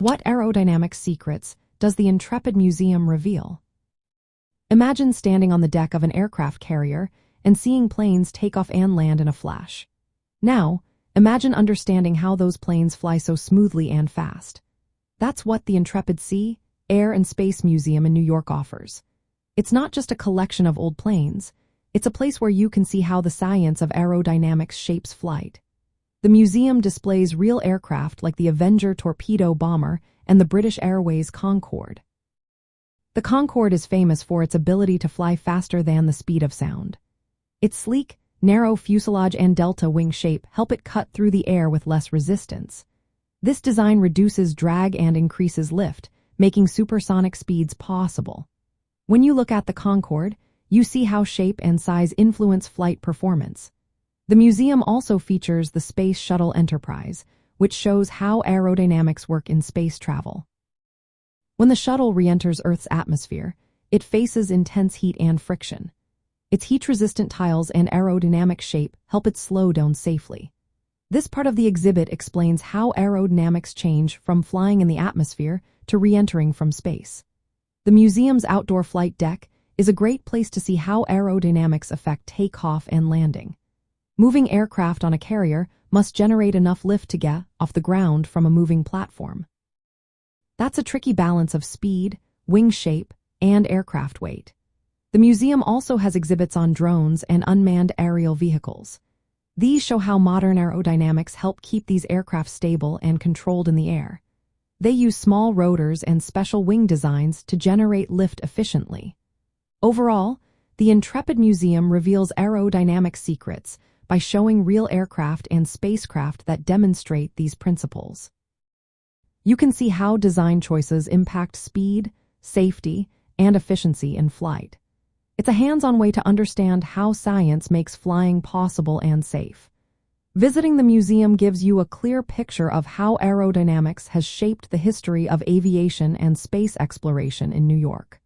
What aerodynamic secrets does the Intrepid Museum reveal? Imagine standing on the deck of an aircraft carrier and seeing planes take off and land in a flash. Now, imagine understanding how those planes fly so smoothly and fast. That's what the Intrepid Sea, Air and Space Museum in New York offers. It's not just a collection of old planes. It's a place where you can see how the science of aerodynamics shapes flight. The museum displays real aircraft like the Avenger torpedo bomber and the British Airways Concorde. The Concorde is famous for its ability to fly faster than the speed of sound. Its sleek, narrow fuselage and delta wing shape help it cut through the air with less resistance. This design reduces drag and increases lift, making supersonic speeds possible. When you look at the Concorde, you see how shape and size influence flight performance. The museum also features the Space Shuttle Enterprise, which shows how aerodynamics work in space travel. When the shuttle re-enters Earth's atmosphere, it faces intense heat and friction. Its heat-resistant tiles and aerodynamic shape help it slow down safely. This part of the exhibit explains how aerodynamics change from flying in the atmosphere to re-entering from space. The museum's outdoor flight deck is a great place to see how aerodynamics affect takeoff and landing. Moving aircraft on a carrier must generate enough lift to get off the ground from a moving platform. That's a tricky balance of speed, wing shape, and aircraft weight. The museum also has exhibits on drones and unmanned aerial vehicles. These show how modern aerodynamics help keep these aircraft stable and controlled in the air. They use small rotors and special wing designs to generate lift efficiently. Overall, the Intrepid Museum reveals aerodynamic secrets by showing real aircraft and spacecraft that demonstrate these principles. You can see how design choices impact speed, safety, and efficiency in flight. It's a hands-on way to understand how science makes flying possible and safe. Visiting the museum gives you a clear picture of how aerodynamics has shaped the history of aviation and space exploration in New York.